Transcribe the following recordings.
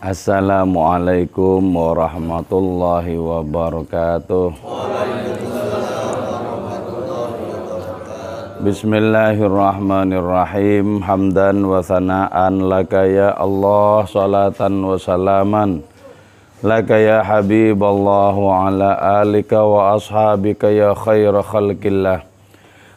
Assalamualaikum warahmatullahi wabarakatuh. Bismillahirrahmanirrahim. Hamdan wa thana'an laka ya Allah, salatan wa salaman laka ya Habiballah wa ala alika wa ashabika ya khaira khalqillah.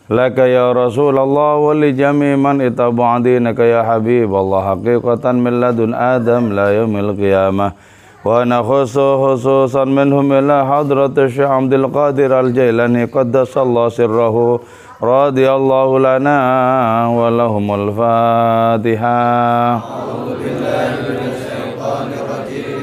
Laka ya Rasulullah wa li jami' man ittaba'a dinaka ya Habiballah haqiqatan min ladun Adam la yaumil qiyamah wa nakhusu khususan minhum ila hadrati Syekh Abdul Qadir Al-Jailani qaddasallahu sirrahu radhiyallahu lana wa lahumul Fatihah. A'udzu billahi minasy syaithanir rajim.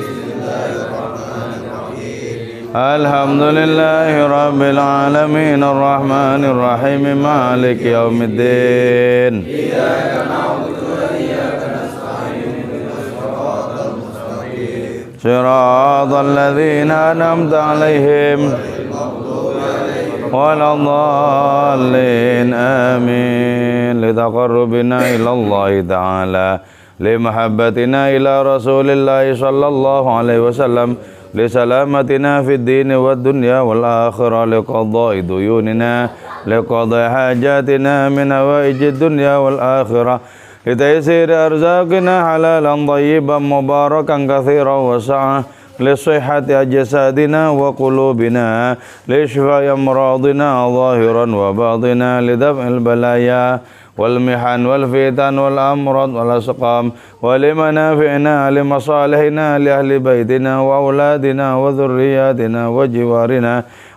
Alhamdulillahi rabbil alamin arrahmanir rahim maliki yaumiddin. Iyyaka na'budu wa iyyaka nasta'in ihdinas siratal mustaqim. Siratal ladzina an'amta 'alaihim ghairil maghdubi 'alaihim waladdallin amin. Litaqarrubina ila Allah ta'ala limahabbatina ila Rasulillah sallallahu alaihi wasallam lisalamatina fid dini wad dunya wal akhirah liqada'i duyunina liqada'i hajatina min hawaijid dunya wal akhirah litaysir arzaqina halalan thayyiban mubarakan katsiran wa sa'ah lisihhati ajsadina wa qulubina lishfa'i amradina zahiran wa batina lidaf'il balaya والمحن والفتن والأمراض والأسقام ولمنافعنا لمصالحنا لأهل بيتنا وأولادنا وذرياتنا وجوارنا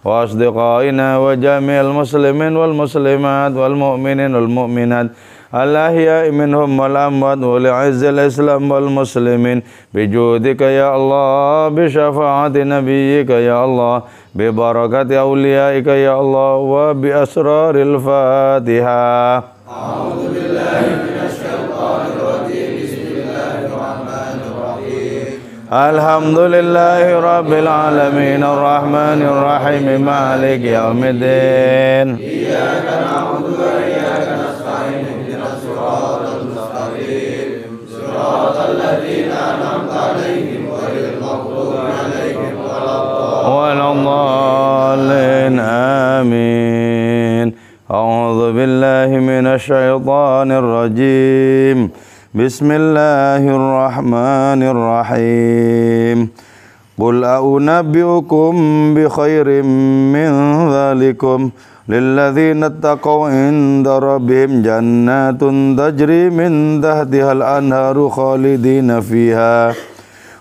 وأصدقائنا وجميع المسلمين والمسلمات والمؤمنين والمؤمنات الأحياء منهم والأموات ولعز الإسلام والمسلمين بجودك يا الله بشفاعة نبيك يا الله ببركة أوليائك يا الله وبأسرار الفاتحة. أعوذ بالله من الشيطان الرجيم. بسم الله الرحمن الرحيم. الحمد لله رب العالمين الرحمن الرحيم مالك يوم الدين. إياك نعبد وإياك نستعين اهدنا الصراط المستقيم صراط الذين أنعمت عليهم غير المغضوب عليهم ولا الضالين آمين. أعوذ بالله من الشيطان الرجيم. بسم الله الرحمن الرحيم. قل أنبئكم بخير من ذلكم للذين اتقوا عند ربهم جنات تجري من تحتها الأنهار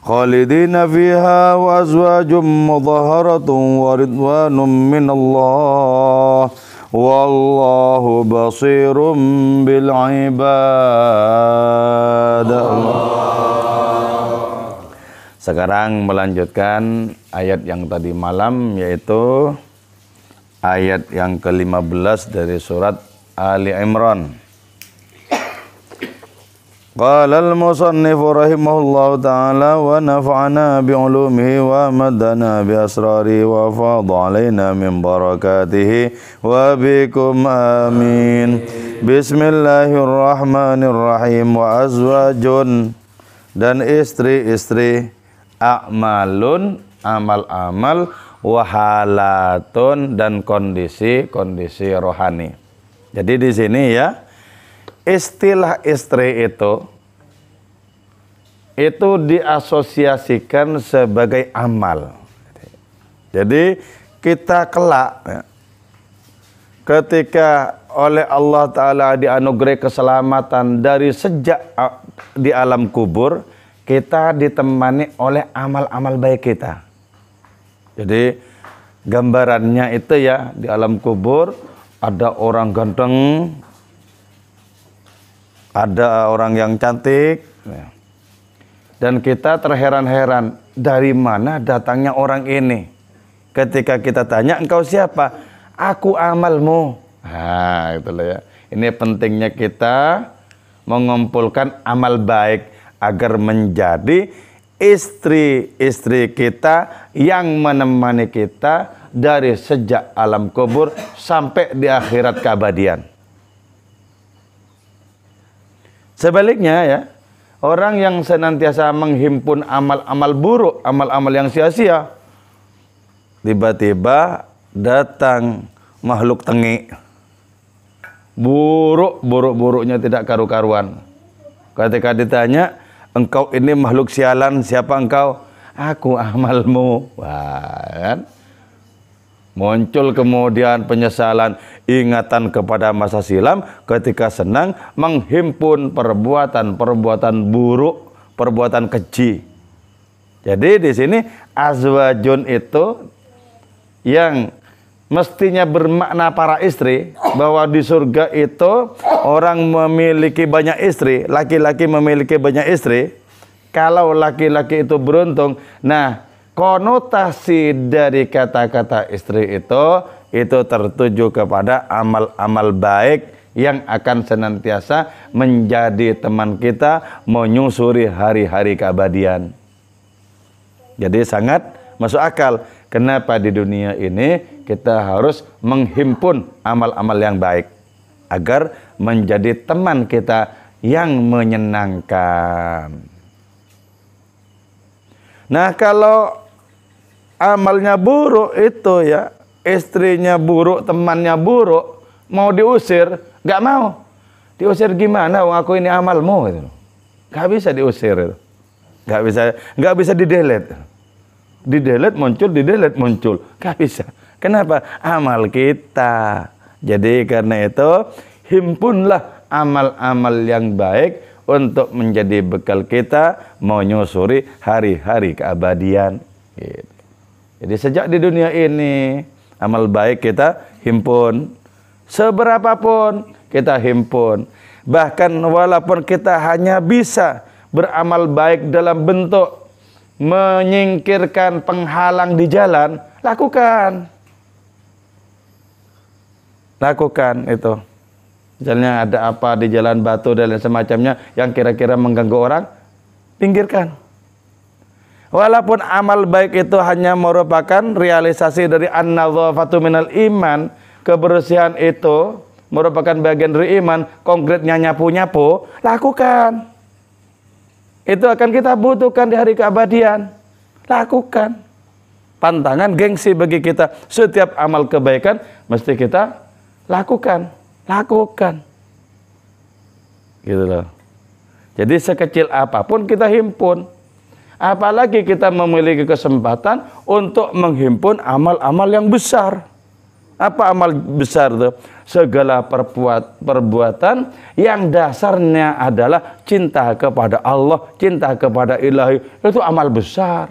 خالدين فيها وأزواج مطهرة ورضوان من الله wallahu basirum bil ibad. Sekarang melanjutkan ayat yang tadi malam, yaitu ayat yang ke-15 dari surat Ali Imran. Qala al-musannifu rahimahullahu ta'ala wa nafa'ana bi'ulumihi wa maddana bi'asrari wa fadha alaina min barakatihi wa bikum amin. Bismillahirrahmanirrahim. Wa azwajun, dan istri-istri, a'malun, amal-amal, wahalatun, dan kondisi-kondisi rohani. Jadi di sini ya, istilah istri itu diasosiasikan sebagai amal. Jadi kita kelak ya, ketika oleh Allah Ta'ala dianugerahi keselamatan dari sejak di alam kubur, kita ditemani oleh amal-amal baik kita. Jadi gambarannya itu ya, di alam kubur ada orang ganteng, ada orang yang cantik, dan kita terheran-heran dari mana datangnya orang ini. Ketika kita tanya, engkau siapa? Aku amalmu. Nah, itulah ya. Ini pentingnya kita mengumpulkan amal baik agar menjadi istri-istri kita yang menemani kita dari sejak alam kubur sampai di akhirat keabadian. Sebaliknya ya, Orang yang senantiasa menghimpun amal-amal buruk, amal-amal yang sia-sia, tiba-tiba datang makhluk tengik. Buruk-buruknya tidak karu-karuan. Ketika ditanya, engkau ini makhluk sialan, siapa engkau? Aku amalmu. Wah, kan? Muncul kemudian penyesalan, ingatan kepada masa silam ketika senang menghimpun perbuatan-perbuatan buruk, perbuatan keji. Jadi di sini azwajun itu yang mestinya bermakna para istri, bahwa di surga itu orang memiliki banyak istri, laki-laki memiliki banyak istri. Kalau laki-laki itu beruntung, nah konotasi dari kata-kata istri itu tertuju kepada amal-amal baik yang akan senantiasa menjadi teman kita menyusuri hari-hari keabadian. Jadi sangat masuk akal kenapa di dunia ini kita harus menghimpun amal-amal yang baik agar menjadi teman kita yang menyenangkan. Nah, kalau amalnya buruk itu ya, istrinya buruk, temannya buruk, mau diusir, nggak mau. Diusir gimana? Wong aku ini amalmu gitu. Nggak bisa diusir itu. Nggak bisa di-delete. Di-delete muncul, nggak bisa. Kenapa? Amal kita. Jadi karena itu himpunlah amal-amal yang baik untuk menjadi bekal kita menyusuri hari-hari keabadian. Gitu. Jadi sejak di dunia ini amal baik kita himpun, seberapapun kita himpun. Bahkan walaupun kita hanya bisa beramal baik dalam bentuk menyingkirkan penghalang di jalan, lakukan itu. Misalnya ada apa di jalan batu dan lain semacamnya yang kira-kira mengganggu orang, pinggirkan. Walaupun amal baik itu hanya merupakan realisasi dari an-nadhafatu minal iman, kebersihan itu merupakan bagian dari iman, konkretnya nyapu-nyapu, lakukan. Itu akan kita butuhkan di hari keabadian. Lakukan. Pantangan gengsi bagi kita. Setiap amal kebaikan mesti kita lakukan. Gitu loh. Jadi sekecil apapun kita himpun. Apalagi kita memiliki kesempatan untuk menghimpun amal-amal yang besar. Apa amal besar itu? Segala perbuatan yang dasarnya adalah cinta kepada Allah, cinta kepada ilahi. Itu amal besar.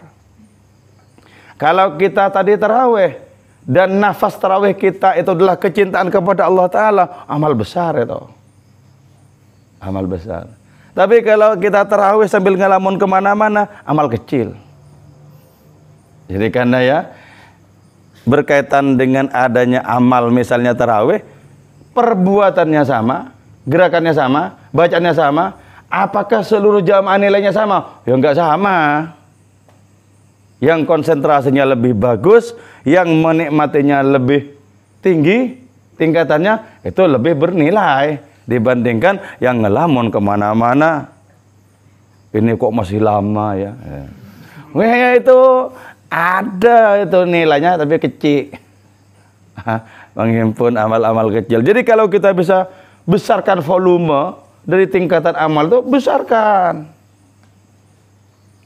Kalau kita tadi tarawih dan nafas tarawih kita itu adalah kecintaan kepada Allah Ta'ala, amal besar itu. Amal besar. Tapi kalau kita tarawih sambil ngelamun kemana-mana, amal kecil. Jadi karena ya, berkaitan dengan adanya amal misalnya tarawih, perbuatannya sama, gerakannya sama, bacaannya sama, apakah seluruh jamaah nilainya sama? Ya enggak sama. Yang konsentrasinya lebih bagus, yang menikmatinya lebih tinggi, tingkatannya itu lebih bernilai dibandingkan yang ngelamun kemana-mana. Ini kok masih lama ya. Wah, itu ada itu nilainya tapi kecil. Menghimpun amal-amal kecil. Jadi kalau kita bisa besarkan volume dari tingkatan amal itu, besarkan.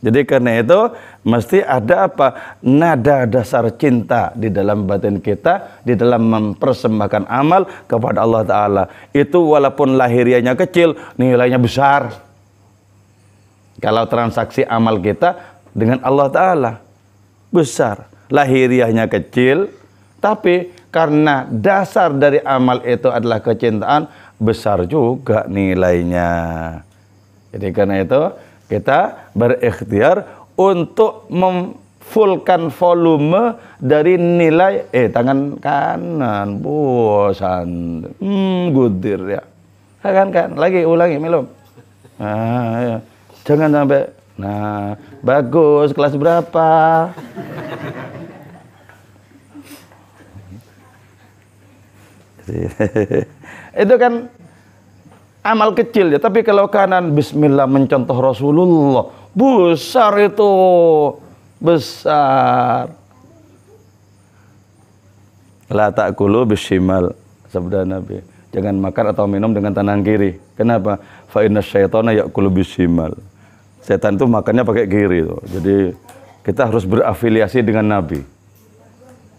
Jadi karena itu mesti ada apa? Nada dasar cinta di dalam batin kita, di dalam mempersembahkan amal kepada Allah Ta'ala. Itu walaupun lahirianya kecil, nilainya besar. Kalau transaksi amal kita dengan Allah Ta'ala, besar. Lahiriahnya kecil, tapi karena dasar dari amal itu adalah kecintaan, besar juga nilainya. Jadi karena itu kita berikhtiar untuk memfullkan volume dari nilai tangan kanan bosan gudir ya. Kan lagi ulangi belum? Ya. Jangan sampai bagus, kelas berapa? Itu kan amal kecil ya, tapi kalau kanan bismillah mencontoh Rasulullah, besar itu, besar. La ta'kulu bishimal, sabda Nabi. Jangan makan atau minum dengan tangan kiri. Kenapa? Fa inna syaitana ya'kulu bishimal. Setan itu makannya pakai kiri tuh. Jadi kita harus berafiliasi dengan Nabi.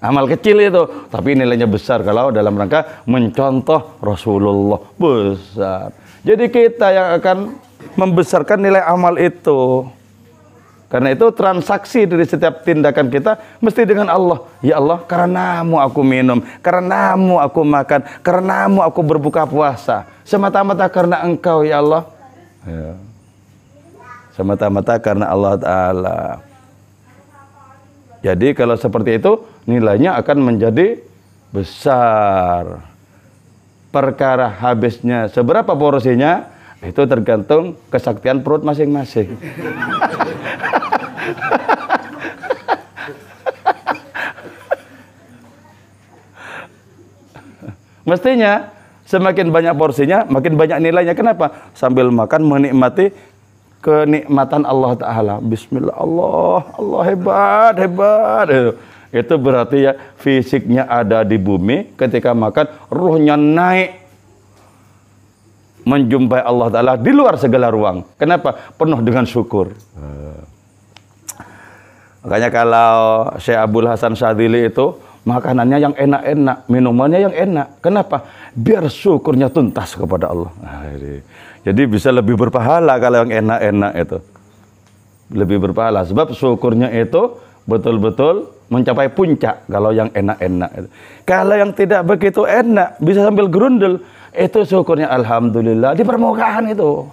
Amal kecil itu, tapi nilainya besar kalau dalam rangka mencontoh Rasulullah, besar. Jadi kita yang akan membesarkan nilai amal itu. Karena itu transaksi dari setiap tindakan kita mesti dengan Allah. Ya Allah, karenamu aku minum, karenamu aku makan, karenamu aku berbuka puasa. Semata-mata karena Engkau ya Allah. Ya. Semata-mata karena Allah Ta'ala. Jadi kalau seperti itu nilainya akan menjadi besar. Perkara habisnya seberapa porsinya itu tergantung kesaktian perut masing-masing. Mestinya semakin banyak porsinya makin banyak nilainya. Kenapa? Sambil makan menikmati kenikmatan Allah Ta'ala. Bismillah, Allah hebat, hebat. Itu berarti ya fisiknya ada di bumi, ketika makan ruhnya naik menjumpai Allah Ta'ala di luar segala ruang. Kenapa? Penuh dengan syukur. Makanya kalau Syekh Abdul Hasan Syadzili itu makanannya yang enak-enak, minumannya yang enak. Kenapa? Biar syukurnya tuntas kepada Allah. Jadi bisa lebih berpahala kalau yang enak-enak itu. Lebih berpahala. Sebab syukurnya itu betul-betul mencapai puncak kalau yang enak-enak. Kalau yang tidak begitu enak, bisa sambil gerundel. Itu syukurnya alhamdulillah di permukaan itu.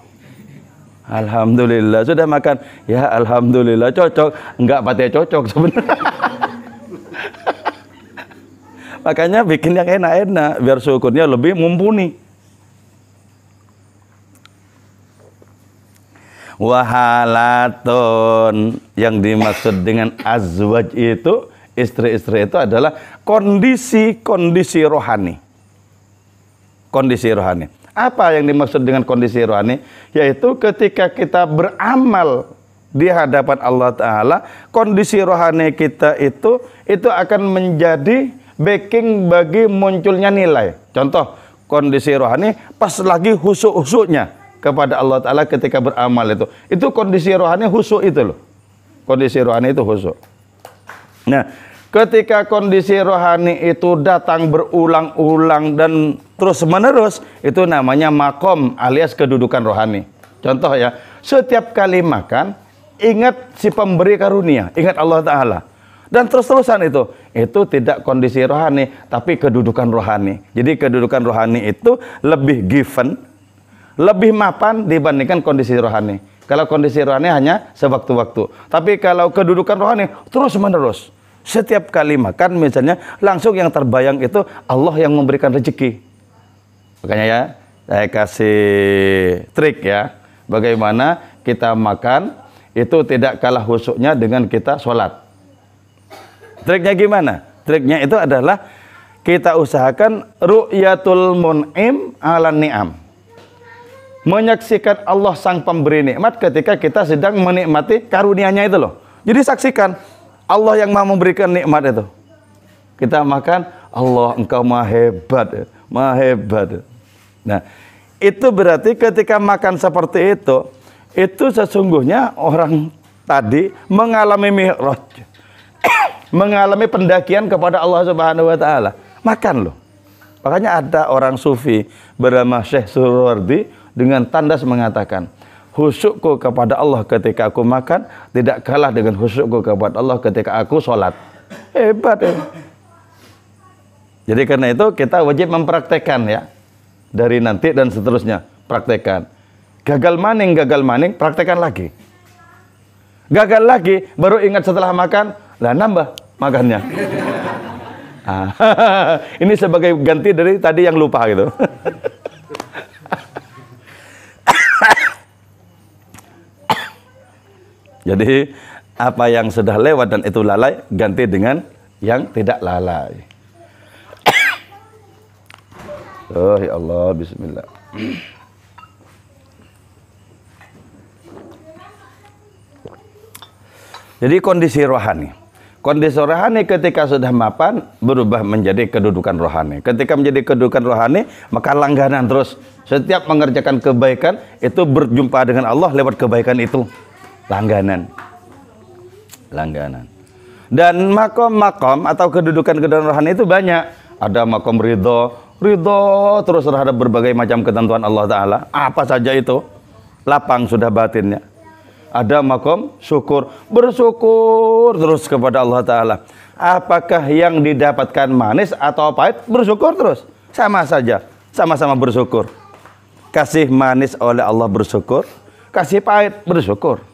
Alhamdulillah sudah makan. Ya alhamdulillah cocok. Enggak pati cocok sebenarnya. Makanya bikin yang enak-enak biar syukurnya lebih mumpuni. Wahalatun, yang dimaksud dengan azwaj itu, istri-istri itu adalah kondisi-kondisi rohani. Kondisi rohani. Apa yang dimaksud dengan kondisi rohani? Yaitu ketika kita beramal di hadapan Allah Ta'ala, kondisi rohani kita itu akan menjadi backing bagi munculnya nilai. Contoh, kondisi rohani pas lagi husuk-husuknya kepada Allah Ta'ala ketika beramal itu kondisi rohani husuk itu loh. Kondisi rohani itu husuk. Nah, ketika kondisi rohani itu datang berulang-ulang dan terus menerus, itu namanya makom alias kedudukan rohani. Contoh ya, setiap kali makan ingat si pemberi karunia, ingat Allah Ta'ala. Dan terus-terusan itu tidak kondisi rohani, tapi kedudukan rohani. Jadi kedudukan rohani itu lebih given, lebih mapan dibandingkan kondisi rohani. Kalau kondisi rohani hanya sewaktu-waktu. Tapi kalau kedudukan rohani terus-menerus. Setiap kali makan misalnya langsung yang terbayang itu Allah yang memberikan rezeki. Makanya ya, saya kasih trik ya. Bagaimana kita makan itu tidak kalah husuknya dengan kita sholat. Triknya gimana? Triknya itu adalah kita usahakan ru'yatul mun'im ala ni'am. Menyaksikan Allah sang pemberi nikmat ketika kita sedang menikmati karunia-Nya itu loh. Jadi saksikan Allah yang mau memberikan nikmat itu. Kita makan, Allah engkau maha hebat, maha hebat. Nah, itu berarti ketika makan seperti itu sesungguhnya orang tadi mengalami mi'raj, mengalami pendakian kepada Allah Subhanahu wa Ta'ala. Makan loh. Makanya ada orang sufi bernama Syekh Surowardi dengan tandas mengatakan, husukku kepada Allah ketika aku makan tidak kalah dengan husukku kepada Allah ketika aku sholat. Hebat ya. Jadi karena itu kita wajib mempraktekkan ya. Dari nanti dan seterusnya, praktekkan. Gagal maning, praktekkan lagi. Gagal lagi, baru ingat setelah makan, lah nambah makannya. Ini sebagai ganti dari tadi yang lupa gitu. Jadi apa yang sudah lewat dan itu lalai ganti dengan yang tidak lalai. Oh ya Allah, bismillah. Jadi kondisi rohani. Kondisi rohani ketika sudah mapan berubah menjadi kedudukan rohani. Ketika menjadi kedudukan rohani, maka langganan terus. Setiap mengerjakan kebaikan itu berjumpa dengan Allah lewat kebaikan itu. Langganan. Langganan. Dan makom-makom atau kedudukan-kedudukan rohani itu banyak. Ada makom ridho terus terhadap berbagai macam ketentuan Allah Ta'ala. Apa saja itu, lapang sudah batinnya. Ada makom syukur, bersyukur terus kepada Allah Ta'ala. Apakah yang didapatkan manis atau pahit? Bersyukur terus, sama saja, sama-sama bersyukur. Kasih manis oleh Allah bersyukur, kasih pahit bersyukur.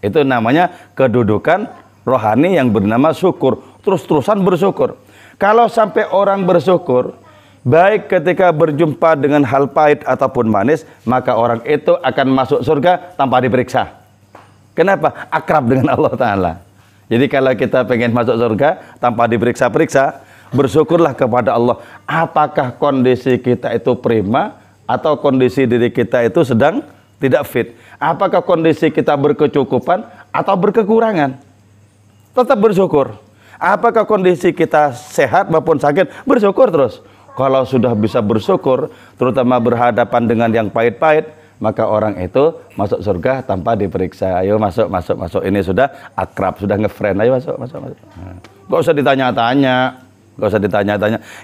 Itu namanya kedudukan rohani yang bernama syukur. Terus-terusan bersyukur. Kalau sampai orang bersyukur, baik ketika berjumpa dengan hal pahit ataupun manis, maka orang itu akan masuk surga tanpa diperiksa. Kenapa? Akrab dengan Allah Ta'ala. Jadi kalau kita pengen masuk surga tanpa diperiksa-periksa, bersyukurlah kepada Allah. Apakah kondisi kita itu prima atau kondisi diri kita itu sedang tidak fit? Apakah kondisi kita berkecukupan atau berkekurangan? Tetap bersyukur. Apakah kondisi kita sehat maupun sakit? Bersyukur terus. Kalau sudah bisa bersyukur, terutama berhadapan dengan yang pahit-pahit, maka orang itu masuk surga tanpa diperiksa. Ayo masuk. Ini sudah akrab, sudah ngefriend. Ayo masuk. Gak usah ditanya-tanya.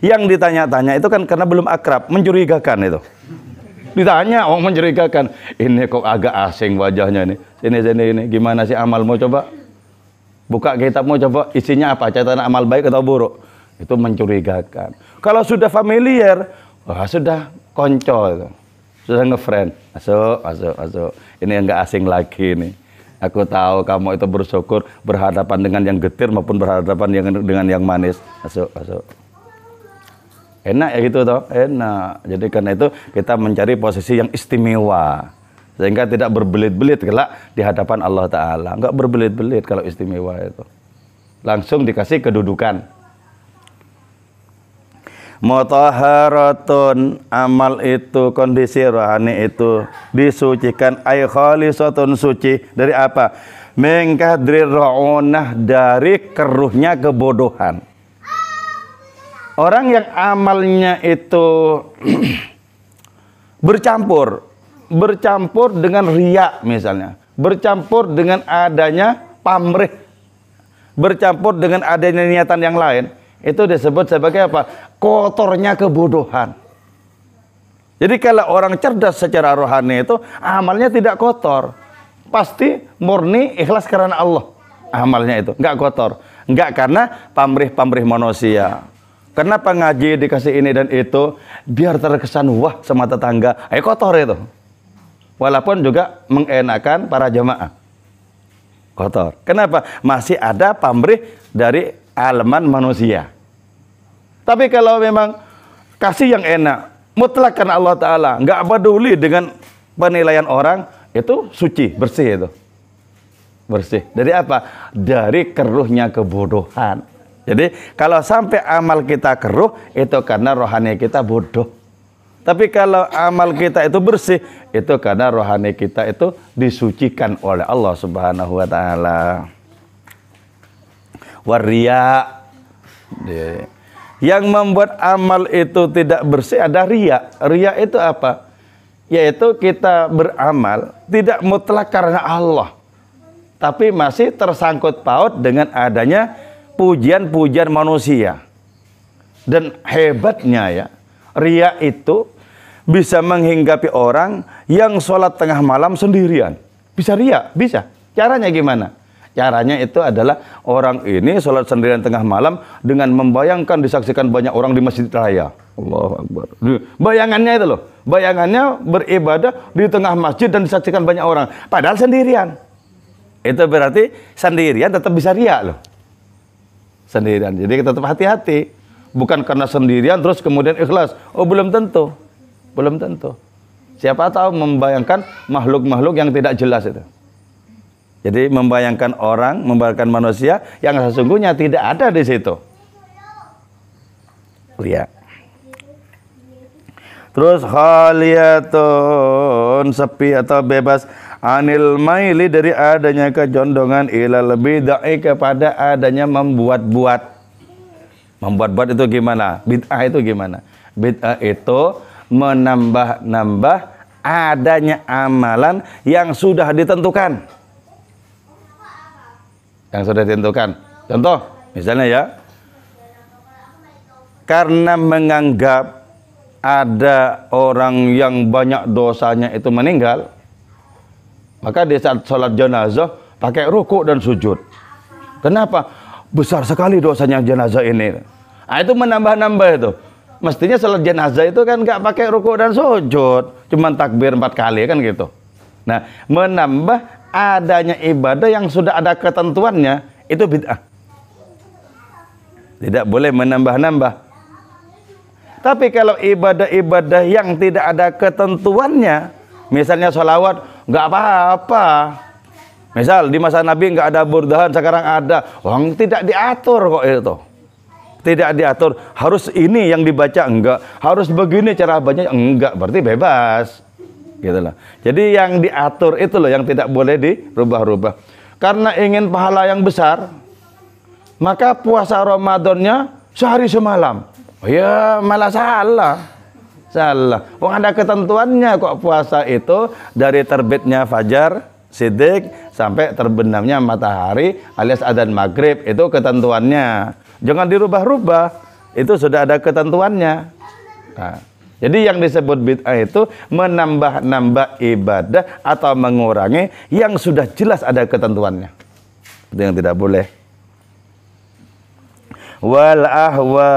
Yang ditanya-tanya itu kan karena belum akrab, mencurigakan itu. Ditanya, mencurigakan. Ini kok agak asing wajahnya ini. Sini. Gimana sih amalmu, coba? Buka kitabmu, coba isinya apa? Catatan amal baik atau buruk? Itu mencurigakan. Kalau sudah familiar, sudah konco itu. Sudah ngefriend. Masuk. Ini enggak asing lagi nih. Aku tahu kamu itu bersyukur berhadapan dengan yang getir maupun berhadapan dengan yang manis. Masuk. Enak ya gitu toh? Enak. Jadi karena itu kita mencari posisi yang istimewa. Sehingga tidak berbelit-belit kelak di hadapan Allah Ta'ala. Enggak berbelit-belit kalau istimewa itu. Langsung dikasih kedudukan. Mutahharatun, amal itu, kondisi rohani itu disucikan, ay khalisatun, suci dari apa? Min kadri ra'unah, dari keruhnya kebodohan. Orang yang amalnya itu bercampur dengan riya misalnya, bercampur dengan adanya pamrih, bercampur dengan adanya niatan yang lain, itu disebut sebagai apa? Kotornya kebodohan. Jadi kalau orang cerdas secara rohani itu amalnya tidak kotor, pasti murni ikhlas karena Allah. Amalnya itu nggak kotor, nggak karena pamrih manusia. Kenapa ngaji dikasih ini dan itu biar terkesan wah sama tetangga, kotor itu. Walaupun juga mengenakan para jamaah, kotor. Kenapa? Masih ada pamrih dari elemen manusia. Tapi kalau memang kasih yang enak, mutlak karena Allah Ta'ala, nggak peduli dengan penilaian orang, itu suci, bersih itu. Bersih. Dari apa? Dari keruhnya kebodohan. Jadi kalau sampai amal kita keruh, itu karena rohani kita bodoh. Tapi kalau amal kita itu bersih, itu karena rohani kita itu disucikan oleh Allah Subhanahu wa Ta'ala. Waria. Yang membuat amal itu tidak bersih ada riya. Riya itu apa? Yaitu kita beramal tidak mutlak karena Allah, tapi masih tersangkut paut dengan adanya pujian-pujian manusia. Dan hebatnya ya, riya itu bisa menghinggapi orang yang sholat tengah malam sendirian. Bisa riya? Bisa. Caranya gimana? Caranya itu adalah orang ini sholat sendirian tengah malam dengan membayangkan disaksikan banyak orang di masjid raya. Allahu Akbar. Bayangannya itu loh. Bayangannya beribadah di tengah masjid dan disaksikan banyak orang. Padahal sendirian. Itu berarti sendirian tetap bisa riya loh. Sendirian. Jadi tetap hati-hati. Bukan karena sendirian terus kemudian ikhlas. Oh belum tentu. Belum tentu. Siapa tahu membayangkan makhluk-makhluk yang tidak jelas itu. Jadi membayangkan orang, membayangkan manusia yang sesungguhnya tidak ada di situ. Lihat. Terus khaliyatun, sepi atau bebas anil maili dari adanya kecondongan ilal bid'ah kepada adanya membuat-buat. Membuat-buat itu gimana? Bid'ah itu gimana? Bid'ah itu menambah-nambah adanya amalan yang sudah ditentukan. Yang sudah ditentukan. Contoh, misalnya ya, karena menganggap ada orang yang banyak dosanya itu meninggal, maka di saat sholat jenazah pakai rukuk dan sujud. Kenapa? Besar sekali dosanya jenazah ini. Nah, itu menambah-nambah itu. Mestinya sholat jenazah itu kan nggak pakai rukuk dan sujud, cuman takbir 4 kali kan gitu. Nah, menambah adanya ibadah yang sudah ada ketentuannya itu bid'ah. Tidak boleh menambah-nambah. Tapi kalau ibadah-ibadah yang tidak ada ketentuannya, misalnya sholawat, nggak apa-apa. Misal di masa Nabi nggak ada burdahan, sekarang ada. Orang tidak diatur kok itu. Tidak diatur. Harus ini yang dibaca, enggak. Harus begini cara bacanya, enggak. Berarti bebas. Gitu loh. Jadi yang diatur itu loh yang tidak boleh dirubah-rubah. Karena ingin pahala yang besar, maka puasa Ramadannya sehari semalam. Oh ya, malah salah. Wong ada ketentuannya kok puasa itu dari terbitnya fajar siddiq sampai terbenamnya matahari alias adzan maghrib, itu ketentuannya. Jangan dirubah-rubah. Itu sudah ada ketentuannya. Nah, jadi yang disebut bid'ah itu menambah-nambah ibadah atau mengurangi yang sudah jelas ada ketentuannya. Itu yang tidak boleh. Wal ahwa,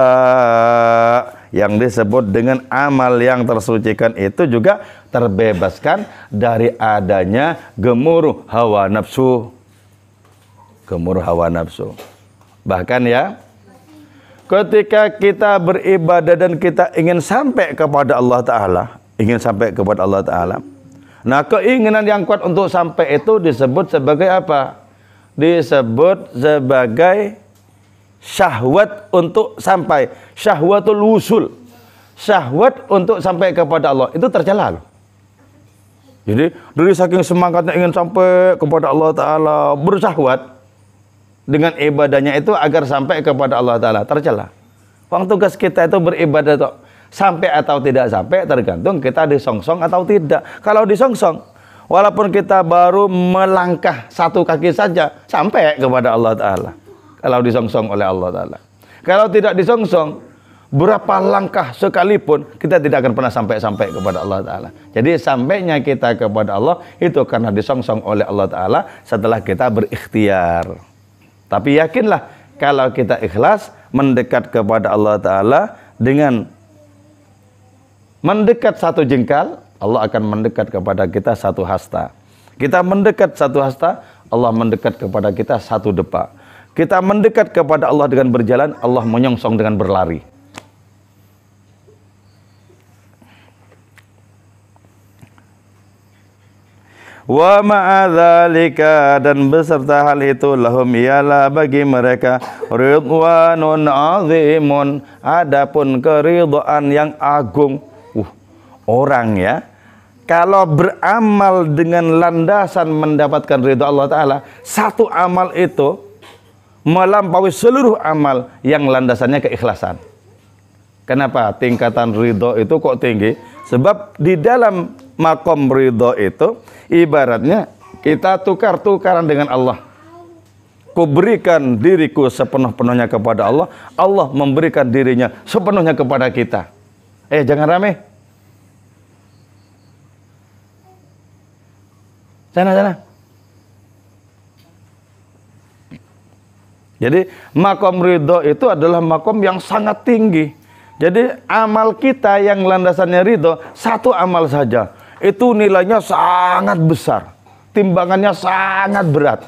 yang disebut dengan amal yang tersucikan itu juga terbebaskan dari adanya gemuruh hawa nafsu. Gemuruh hawa nafsu. Bahkan ya, ketika kita beribadah dan kita ingin sampai kepada Allah Ta'ala, nah keinginan yang kuat untuk sampai itu disebut sebagai apa? Disebut sebagai syahwat untuk sampai, syahwatul wusul, syahwat untuk sampai kepada Allah itu tercela loh. Jadi dari saking semangatnya ingin sampai kepada Allah Ta'ala, bersyahwat dengan ibadahnya itu agar sampai kepada Allah Ta'ala, tercela. Uang tugas kita itu beribadah tuh, sampai atau tidak sampai tergantung kita disongsong atau tidak. Kalau disongsong, walaupun kita baru melangkah 1 kaki saja sampai kepada Allah Ta'ala. Kalau disongsong oleh Allah Ta'ala. Kalau tidak disongsong, berapa langkah sekalipun kita tidak akan pernah sampai kepada Allah Ta'ala. Jadi sampainya kita kepada Allah itu karena disongsong oleh Allah Ta'ala setelah kita berikhtiar. Tapi yakinlah kalau kita ikhlas mendekat kepada Allah Ta'ala dengan mendekat 1 jengkal, Allah akan mendekat kepada kita 1 hasta. Kita mendekat 1 hasta, Allah mendekat kepada kita 1 depa. Kita mendekat kepada Allah dengan berjalan, Allah menyongsong dengan berlari. Wa ma'adzalika, dan beserta hal itu lahum ialah bagi mereka ridwanun azimun, adapun keridhaan yang agung. Orang ya, kalau beramal dengan landasan mendapatkan ridha Allah Ta'ala, 1 amal itu melampaui seluruh amal yang landasannya keikhlasan. Kenapa tingkatan ridho itu kok tinggi? Sebab di dalam makom ridho itu ibaratnya kita tukar-tukaran dengan Allah. Ku berikan diriku sepenuh-penuhnya kepada Allah, Allah memberikan dirinya sepenuhnya kepada kita. Jangan rame. Sana. Jadi makom ridho itu adalah makom yang sangat tinggi. Jadi amal kita yang landasannya ridho, 1 amal saja itu nilainya sangat besar, timbangannya sangat berat.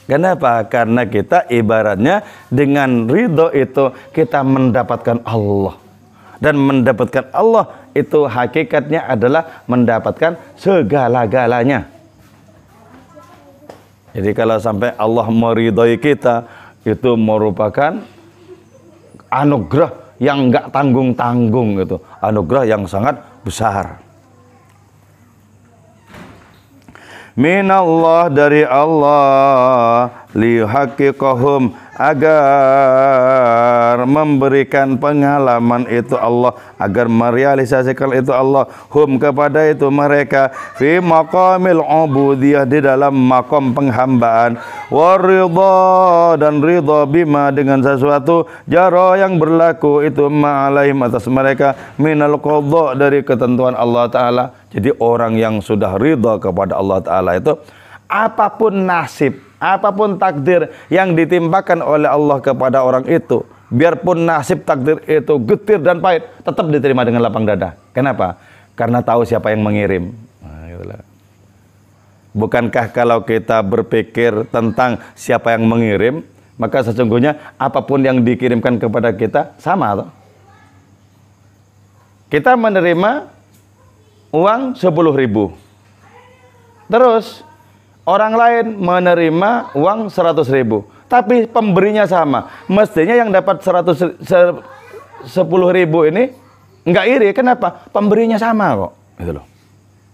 Kenapa? Karena kita ibaratnya dengan ridho itu kita mendapatkan Allah. Dan mendapatkan Allah itu hakikatnya adalah mendapatkan segala-galanya. Jadi kalau sampai Allah meridhai kita, itu merupakan anugerah yang enggak tanggung-tanggung, itu anugerah yang sangat besar. minallah dari Allah, liyuhaqqiqahum agar memberikan pengalaman itu Allah, agar merealisasikan itu Allah, hum kepada itu mereka, fi maqamil ubudiyah di dalam makom penghambaan, waridha dan ridha bima dengan sesuatu, jara yang berlaku itu ma'alaihim atas mereka, minal qadha dari ketentuan Allah Ta'ala. Jadi orang yang sudah ridha kepada Allah Ta'ala itu, apapun nasib, apapun takdir yang ditimpakan oleh Allah kepada orang itu, biarpun nasib takdir itu getir dan pahit, tetap diterima dengan lapang dada. Kenapa? Karena tahu siapa yang mengirim. Nah, itulah. Bukankah kalau kita berpikir tentang siapa yang mengirim, maka sesungguhnya apapun yang dikirimkan kepada kita sama atau? Kita menerima uang 10.000. Terus orang lain menerima uang 100.000, tapi pemberinya sama. Mestinya yang dapat 10.000 ini enggak iri. Kenapa? Pemberinya sama kok. Gitu loh.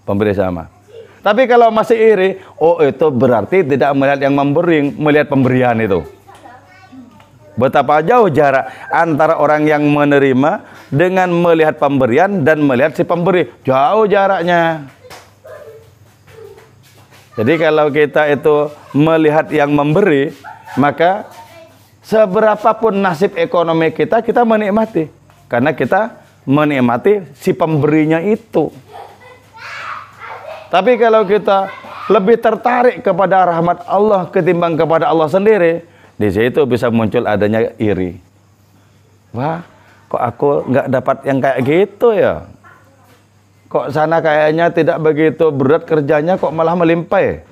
Pemberi sama. Tapi kalau masih iri, oh itu berarti tidak melihat yang memberi, melihat pemberian itu. Betapa jauh jarak antara orang yang menerima dengan melihat pemberian dan melihat si pemberi. Jauh jaraknya. Jadi kalau kita itu melihat yang memberi, maka seberapapun nasib ekonomi kita, kita menikmati. Karena kita menikmati si pemberinya itu. Tapi kalau kita lebih tertarik kepada rahmat Allah ketimbang kepada Allah sendiri, di situ bisa muncul adanya iri. Wah, kok aku nggak dapat yang kayak gitu ya? Kok sana kayaknya tidak begitu berat kerjanya, kok malah melimpah.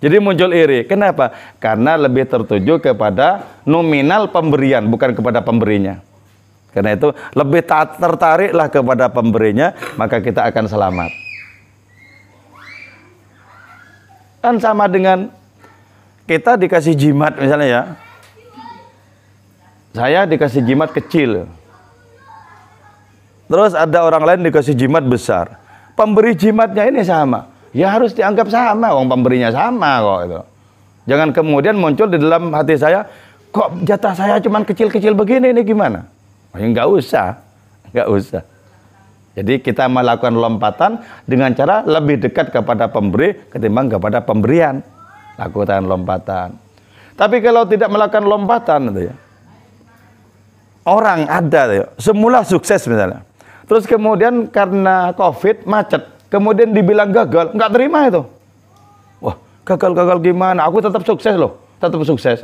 Jadi muncul iri. Kenapa? Karena lebih tertuju kepada nominal pemberian, bukan kepada pemberinya. Karena itu lebih tertariklah kepada pemberinya, maka kita akan selamat. Kan sama dengan kita dikasih jimat misalnya ya. Saya dikasih jimat kecil. Terus ada orang lain dikasih jimat besar. Pemberi jimatnya ini sama. Ya harus dianggap sama, wong pemberinya sama kok itu. Jangan kemudian muncul di dalam hati saya, kok jatah saya cuman kecil-kecil begini, ini gimana? Ya enggak usah. Enggak usah. Jadi kita melakukan lompatan dengan cara lebih dekat kepada pemberi ketimbang kepada pemberian. Lakukan lompatan. Tapi kalau tidak melakukan lompatan itu ya. Orang ada ya, semula sukses misalnya. Terus kemudian karena COVID macet, kemudian dibilang gagal, nggak terima itu. Wah, gagal gimana? Aku tetap sukses loh, tetap sukses.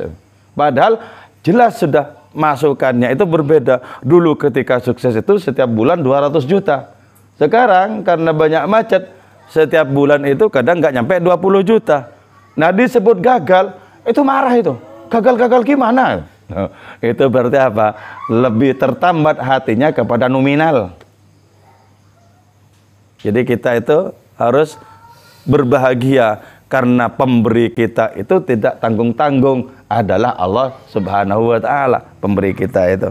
Padahal jelas sudah masukannya itu berbeda. Dulu ketika sukses itu setiap bulan 200 juta. Sekarang karena banyak macet, setiap bulan itu kadang nggak nyampe 20 juta. Nah disebut gagal, itu marah itu. Gagal gimana? Nah, itu berarti apa? Lebih tertambat hatinya kepada nominal. Jadi kita itu harus berbahagia karena pemberi kita itu tidak tanggung-tanggung, adalah Allah Subhanahu wa Ta'ala, pemberi kita itu.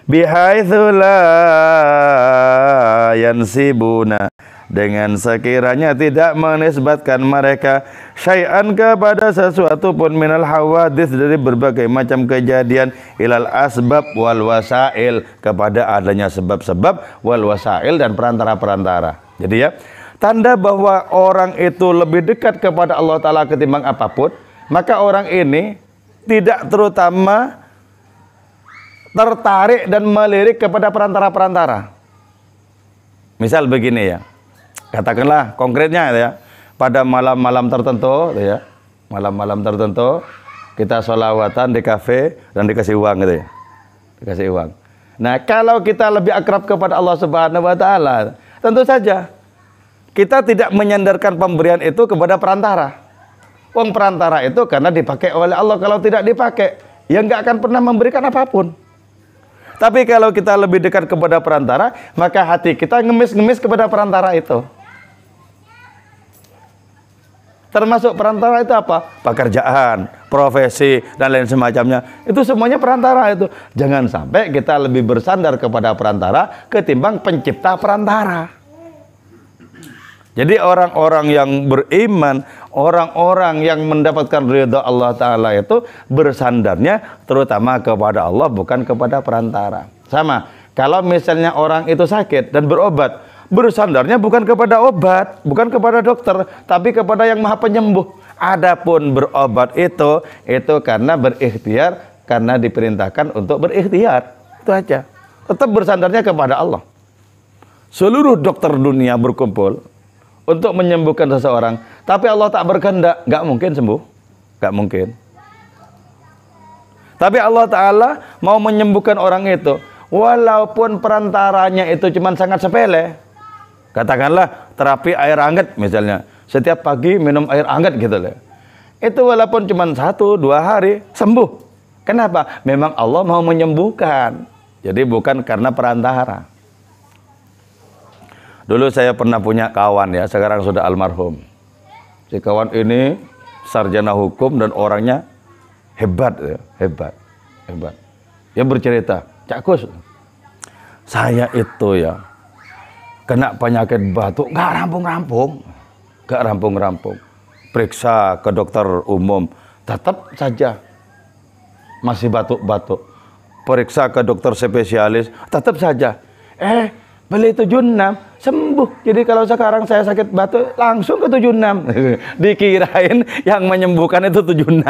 Bihaitsu la yansibuna, dengan sekiranya tidak menisbatkan mereka syai'an kepada sesuatu pun minal hawadits, dari berbagai macam kejadian, ilal asbab wal wasail, kepada adanya sebab-sebab, wal wasail dan perantara-perantara. Jadi ya, tanda bahwa orang itu lebih dekat kepada Allah Ta'ala ketimbang apapun, maka orang ini tidak terutama tertarik dan melirik kepada perantara-perantara. Misal begini ya, katakanlah konkretnya ya, pada malam-malam tertentu ya, malam-malam tertentu kita sholawatan di kafe dan dikasih uang gitu ya, dikasih uang. Nah kalau kita lebih akrab kepada Allah Subhanahu wa Ta'ala, tentu saja kita tidak menyandarkan pemberian itu kepada perantara. Uang perantara itu karena dipakai oleh Allah, kalau tidak dipakai ya nggak akan pernah memberikan apapun. Tapi kalau kita lebih dekat kepada perantara, maka hati kita ngemis-ngemis kepada perantara itu. Termasuk perantara itu apa? Pekerjaan, profesi, dan lain semacamnya. Itu semuanya perantara itu. Jangan sampai kita lebih bersandar kepada perantara ketimbang pencipta perantara. Jadi orang-orang yang beriman, orang-orang yang mendapatkan ridha Allah Ta'ala itu bersandarnya terutama kepada Allah, bukan kepada perantara. Sama, kalau misalnya orang itu sakit dan berobat, bersandarnya bukan kepada obat, bukan kepada dokter, tapi kepada yang maha penyembuh. Adapun berobat itu karena berikhtiar, karena diperintahkan untuk berikhtiar. Itu aja. Tetap bersandarnya kepada Allah. Seluruh dokter dunia berkumpul untuk menyembuhkan seseorang, tapi Allah tak berkehendak, nggak mungkin sembuh, nggak mungkin. Tapi Allah Ta'ala mau menyembuhkan orang itu, walaupun perantaranya itu cuma sangat sepele. Katakanlah terapi air hangat misalnya, setiap pagi minum air hangat gitu loh. Itu walaupun cuma 1-2 hari sembuh. Kenapa? Memang Allah mau menyembuhkan. Jadi bukan karena perantara. Dulu saya pernah punya kawan ya, sekarang sudah almarhum. Si kawan ini sarjana hukum dan orangnya hebat ya, hebat. Dia bercerita, Cak Kus, saya itu ya kena penyakit batuk, nggak rampung-rampung. Periksa ke dokter umum, tetap saja masih batuk-batuk. Periksa ke dokter spesialis, tetap saja. Beli 76, sembuh. Jadi kalau sekarang saya sakit batuk, langsung ke 76. Dikirain yang menyembuhkan itu 76.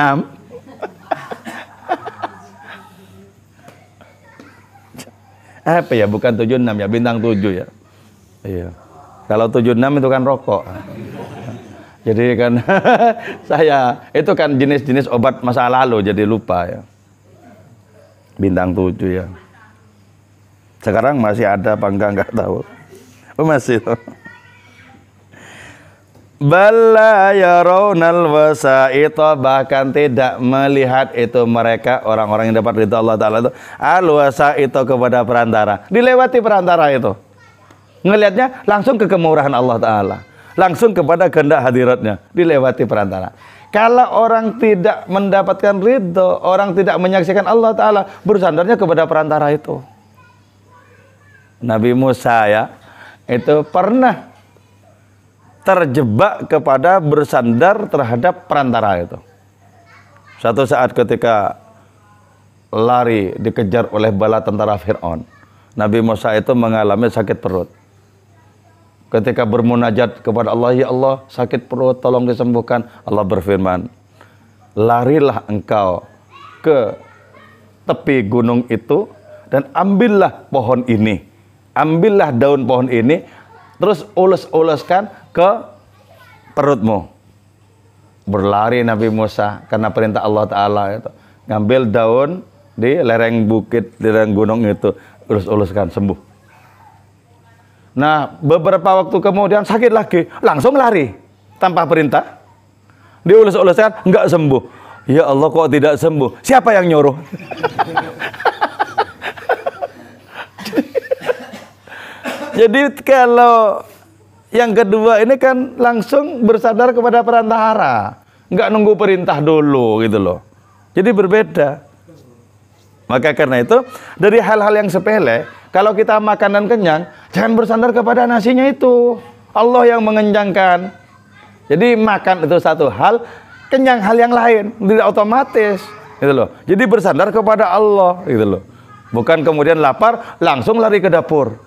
Apa ya, bukan 76 ya, bintang 7 ya. Iya. Kalau 76 itu kan rokok. Jadi kan saya itu kan jenis-jenis obat masa lalu, jadi lupa ya. Bintang 7 ya. Sekarang masih ada apa enggak tahu. Oh, masih. Bala yarawnal wasaita, bahkan tidak melihat itu mereka orang-orang yang dapat ridha Allah Ta'ala itu al wasaita kepada perantara. Dilewati perantara itu. Ngelihatnya langsung ke kemurahan Allah Ta'ala, langsung kepada kehendak hadiratnya, dilewati perantara. Kalau orang tidak mendapatkan ridho, orang tidak menyaksikan Allah Ta'ala, bersandarnya kepada perantara itu. Nabi Musa ya, itu pernah terjebak kepada bersandar terhadap perantara itu. Suatu saat ketika lari dikejar oleh bala tentara Fir'aun, Nabi Musa itu mengalami sakit perut. Ketika bermunajat kepada Allah, ya Allah, sakit perut, tolong disembuhkan. Allah berfirman, larilah engkau ke tepi gunung itu dan ambillah pohon ini, ambillah daun pohon ini, terus ules-uleskan ke perutmu. Berlari Nabi Musa karena perintah Allah Ta'ala itu, ngambil daun di lereng bukit, di lereng gunung itu, ulus-uluskan, sembuh. Nah, beberapa waktu kemudian sakit lagi, langsung lari tanpa perintah, diulus-uluskan, enggak sembuh. Ya Allah, kok tidak sembuh? Siapa yang nyuruh? Jadi kalau yang kedua ini kan langsung bersandar kepada perantara, enggak nunggu perintah dulu gitu loh. Jadi berbeda. Maka karena itu dari hal-hal yang sepele, kalau kita makan dan kenyang, jangan bersandar kepada nasinya itu. Allah yang mengenyangkan. Jadi makan itu satu hal, kenyang hal yang lain, tidak otomatis gitu loh. Jadi bersandar kepada Allah gitu loh. Bukan kemudian lapar langsung lari ke dapur.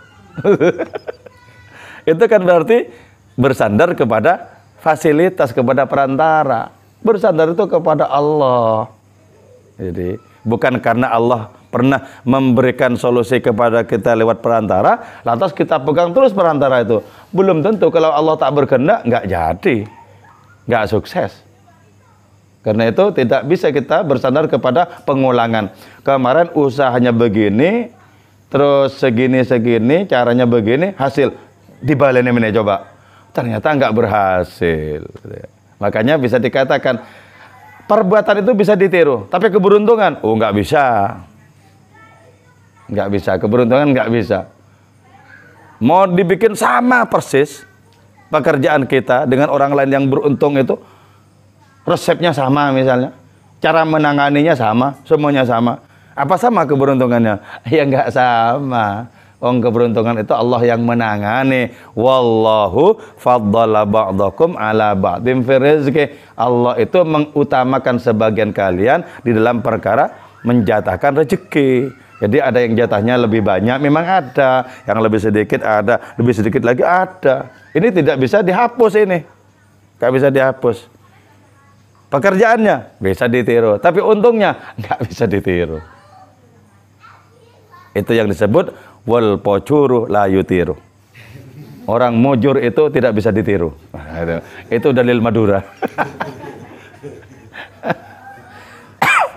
Itu kan berarti bersandar kepada fasilitas, kepada perantara. Bersandar itu kepada Allah. Jadi bukan karena Allah pernah memberikan solusi kepada kita lewat perantara, lantas kita pegang terus perantara itu. Belum tentu, kalau Allah tak berkehendak, nggak jadi, nggak sukses. Karena itu tidak bisa kita bersandar kepada pengulangan. Kemarin usahanya begini, terus segini-segini, caranya begini, hasil dibalenin ini coba. Ternyata nggak berhasil. Makanya bisa dikatakan, perbuatan itu bisa ditiru, tapi keberuntungan, oh nggak bisa. Nggak bisa, keberuntungan nggak bisa. Mau dibikin sama persis pekerjaan kita dengan orang lain yang beruntung itu, resepnya sama misalnya, cara menanganinya sama, semuanya sama. Apa sama keberuntungannya? Ya nggak sama. Keberuntungan itu Allah yang menangani. Wallahu faddala ba'dakum ala ba'dim fi rizqi. Allah itu mengutamakan sebagian kalian di dalam perkara menjatahkan rezeki. Jadi ada yang jatahnya lebih banyak, memang ada. Yang lebih sedikit ada, lebih sedikit lagi ada. Ini tidak bisa dihapus ini. Nggak bisa dihapus. Pekerjaannya bisa ditiru, tapi untungnya nggak bisa ditiru. Itu yang disebut wal pocuru la yutiru. Orang mujur itu tidak bisa ditiru. Itu dalil Madura.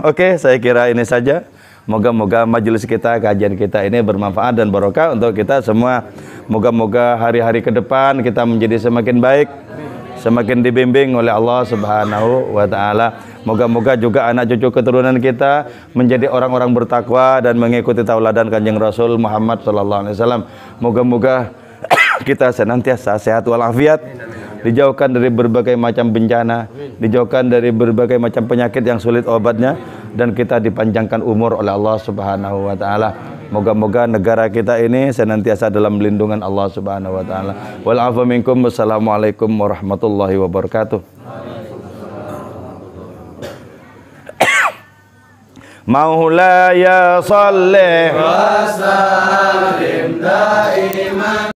Oke, saya kira ini saja. Moga-moga majelis kita, kajian kita ini bermanfaat dan barokah untuk kita semua. Moga-moga hari-hari ke depan kita menjadi semakin baik, semakin dibimbing oleh Allah Subhanahu wa taala. Moga-moga juga anak cucu keturunan kita menjadi orang-orang bertakwa dan mengikuti tauladan Kanjeng Rasul Muhammad sallallahu alaihi wasallam. Moga-moga kita senantiasa sehat walafiat, dijauhkan dari berbagai macam bencana, dijauhkan dari berbagai macam penyakit yang sulit obatnya, dan kita dipanjangkan umur oleh Allah Subhanahu wa taala. Moga-moga negara kita ini senantiasa dalam lindungan Allah Subhanahu wa taala. Wal afu minkum. Wassalamualaikum warahmatullahi wabarakatuh. Maulaya shalli wa sallim daiman